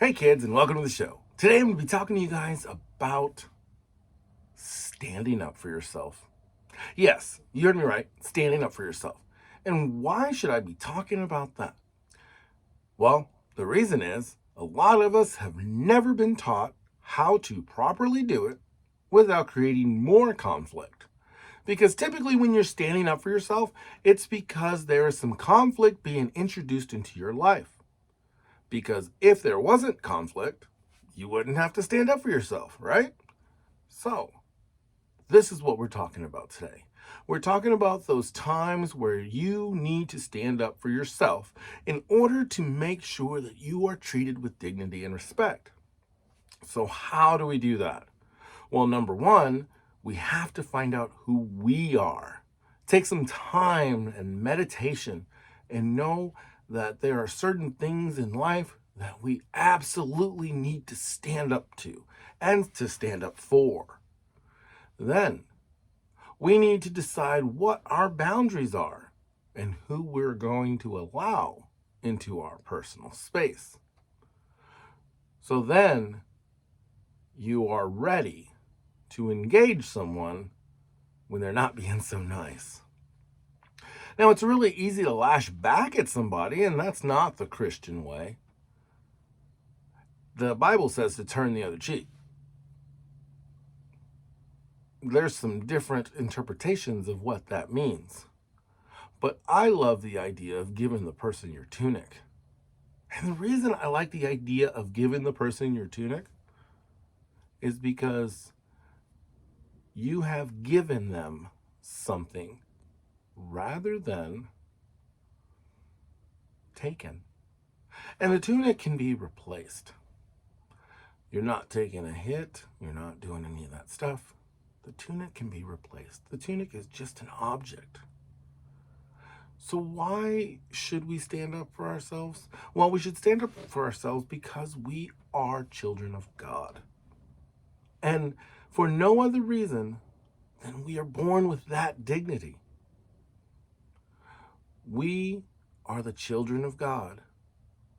Hey kids, and welcome to the show. Today I'm going to be talking to you guys about standing up for yourself. Yes, you heard me right, standing up for yourself. And why should I be talking about that? Well, the reason is a lot of us have never been taught how to properly do it without creating more conflict. Because typically, when you're standing up for yourself, it's because there is some conflict being introduced into your life. Because if there wasn't conflict, you wouldn't have to stand up for yourself, right? So, this is what we're talking about today. We're talking about those times where you need to stand up for yourself in order to make sure that you are treated with dignity and respect. So, how do we do that? Well, number one, we have to find out who we are. Take some time and meditation and know that there are certain things in life that we absolutely need to stand up to and to stand up for. Then we need to decide what our boundaries are and who we're going to allow into our personal space. So then you are ready to engage someone when they're not being so nice. Now, it's really easy to lash back at somebody, and that's not the Christian way. The Bible says to turn the other cheek. There's some different interpretations of what that means. But I love the idea of giving the person your tunic. And the reason I like the idea of giving the person your tunic is because you have given them something rather than taken. And the tunic can be replaced. You're not taking a hit. You're not doing any of that stuff. The tunic can be replaced. The tunic is just an object. So why should we stand up for ourselves? Well, we should stand up for ourselves because we are children of God. And for no other reason than we are born with that dignity. We are the children of God.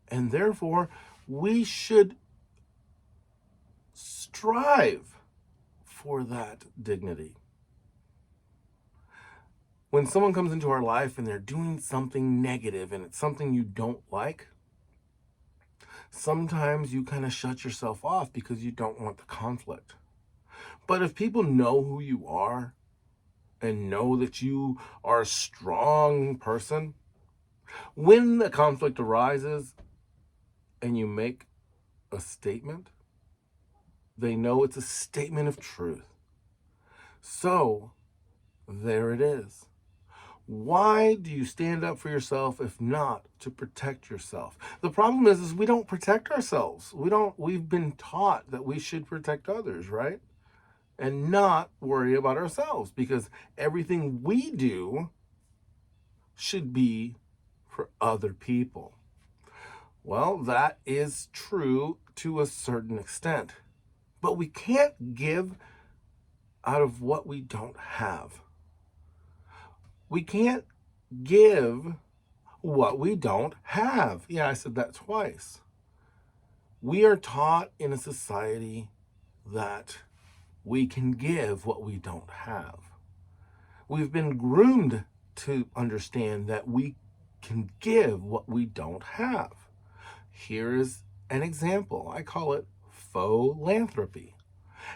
And therefore, we should strive for that dignity. When someone comes into our life and they're doing something negative and it's something you don't like, sometimes you kind of shut yourself off because you don't want the conflict. But if people know who you are and know that you are a strong person, when the conflict arises and you make a statement, they know it's a statement of truth. So, there it is. Why do you stand up for yourself if not to protect yourself? The problem is we don't protect ourselves. We've been taught that we should protect others, right? And not worry about ourselves because everything we do should be for other people. Well, that is true to a certain extent. But we can't give out of what we don't have. We can't give what we don't have. Yeah, I said that twice. We are taught in a society that we can give what we don't have. We've been groomed to understand that we can give what we don't have. Here is an example. I call it faux philanthropy.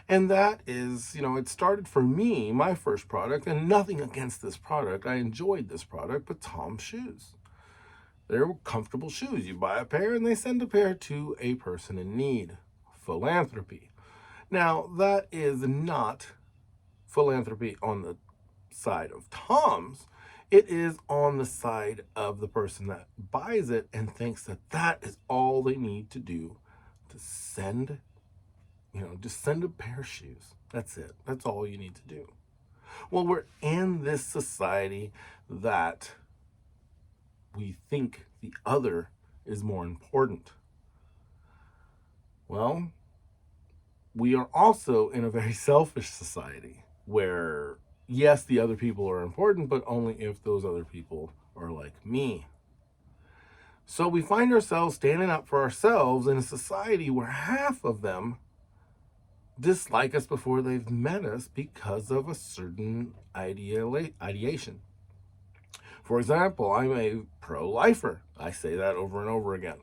And that is, it started for me, my first product, and nothing against this product. I enjoyed this product, but Tom's shoes. They're comfortable shoes. You buy a pair and they send a pair to a person in need. Philanthropy. Now, that is not philanthropy on the side of Tom's. It is on the side of the person that buys it and thinks that that is all they need to do to send, just send a pair of shoes. That's it. That's all you need to do. Well, we're in this society that we think the other is more important. Well, we are also in a very selfish society where, yes, the other people are important, but only if those other people are like me. So we find ourselves standing up for ourselves in a society where half of them dislike us before they've met us because of a certain ideation. For example, I'm a pro-lifer. I say that over and over again.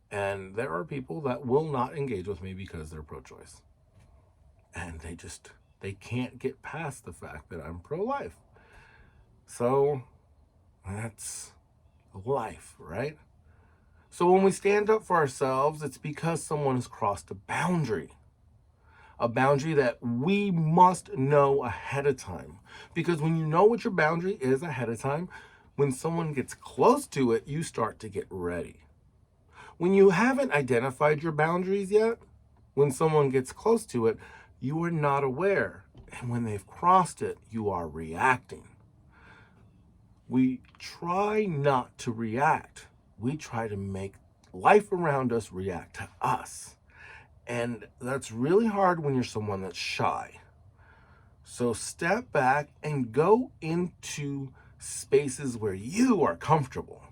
And there are people that will not engage with me because they're pro-choice. And they can't get past the fact that I'm pro-life. So that's life, right? So when we stand up for ourselves, it's because someone has crossed a boundary that we must know ahead of time. Because when you know what your boundary is ahead of time, when someone gets close to it, you start to get ready. When you haven't identified your boundaries yet, when someone gets close to it, you are not aware. And when they've crossed it, you are reacting. We try not to react. We try to make life around us react to us. And that's really hard when you're someone that's shy. So step back and go into spaces where you are comfortable.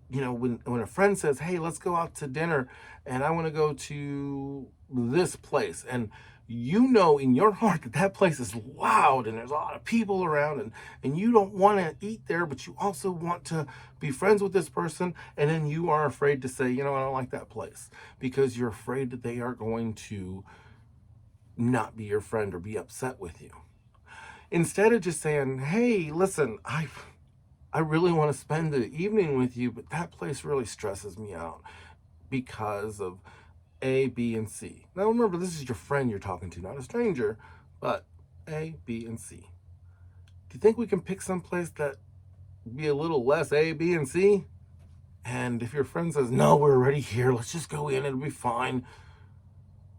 You know, when a friend says, hey, let's go out to dinner and I want to go to this place, and you know in your heart that that place is loud and there's a lot of people around, and you don't want to eat there, but you also want to be friends with this person, and then you are afraid to say, you know, I don't like that place because you're afraid that they are going to not be your friend or be upset with you. Instead of just saying, hey, listen, I really want to spend the evening with you, but that place really stresses me out because of A, B, and C. Now remember, this is your friend you're talking to, not a stranger, but A, B, and C. Do you think we can pick some place that be a little less A, B, and C? And if your friend says, no, we're already here, let's just go in, it'll be fine.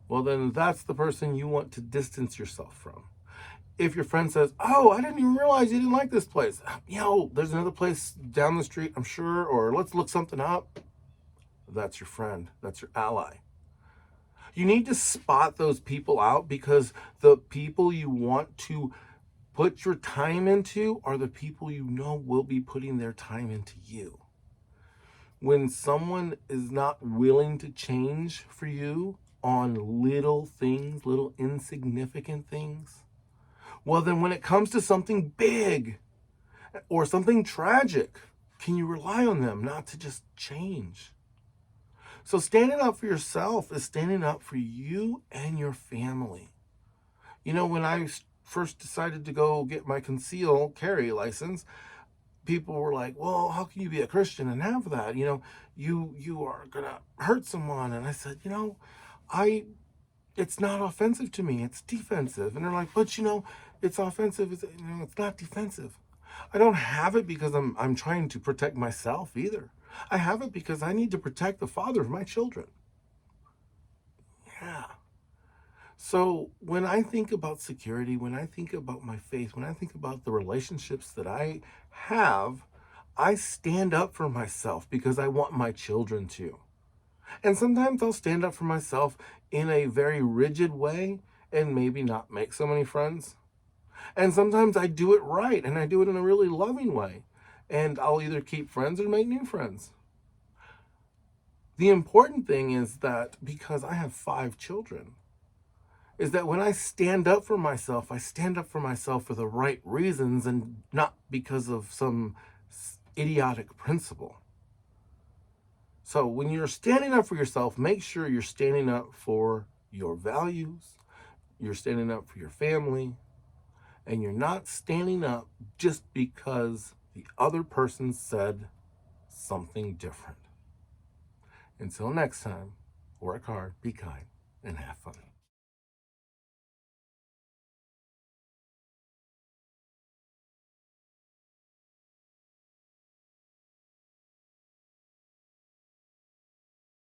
Well, then that's the person you want to distance yourself from. If your friend says, oh, I didn't even realize you didn't like this place. You know, there's another place down the street, I'm sure, or let's look something up. That's your friend. That's your ally. You need to spot those people out, because the people you want to put your time into are the people you know will be putting their time into you. When someone is not willing to change for you on little things, little insignificant things, well, then when it comes to something big or something tragic, can you rely on them not to just change? So standing up for yourself is standing up for you and your family. You know, when I first decided to go get my concealed carry license, people were like, well, how can you be a Christian and have that? You know, you are gonna hurt someone. And I said, you know, it's not offensive to me, it's defensive. And they're like, but you know, it's offensive, it's not defensive. I don't have it because I'm trying to protect myself either. I have it because I need to protect the father of my children. Yeah. So when I think about security, when I think about my faith, when I think about the relationships that I have, I stand up for myself because I want my children to. And sometimes I'll stand up for myself in a very rigid way and maybe not make so many friends. And sometimes I do it right and I do it in a really loving way. And I'll either keep friends or make new friends. The important thing is that because I have 5 children, is that when I stand up for myself, I stand up for myself for the right reasons and not because of some idiotic principle. So when you're standing up for yourself, make sure you're standing up for your values, you're standing up for your family, and you're not standing up just because the other person said something different. Until next time, work hard, be kind, and have fun.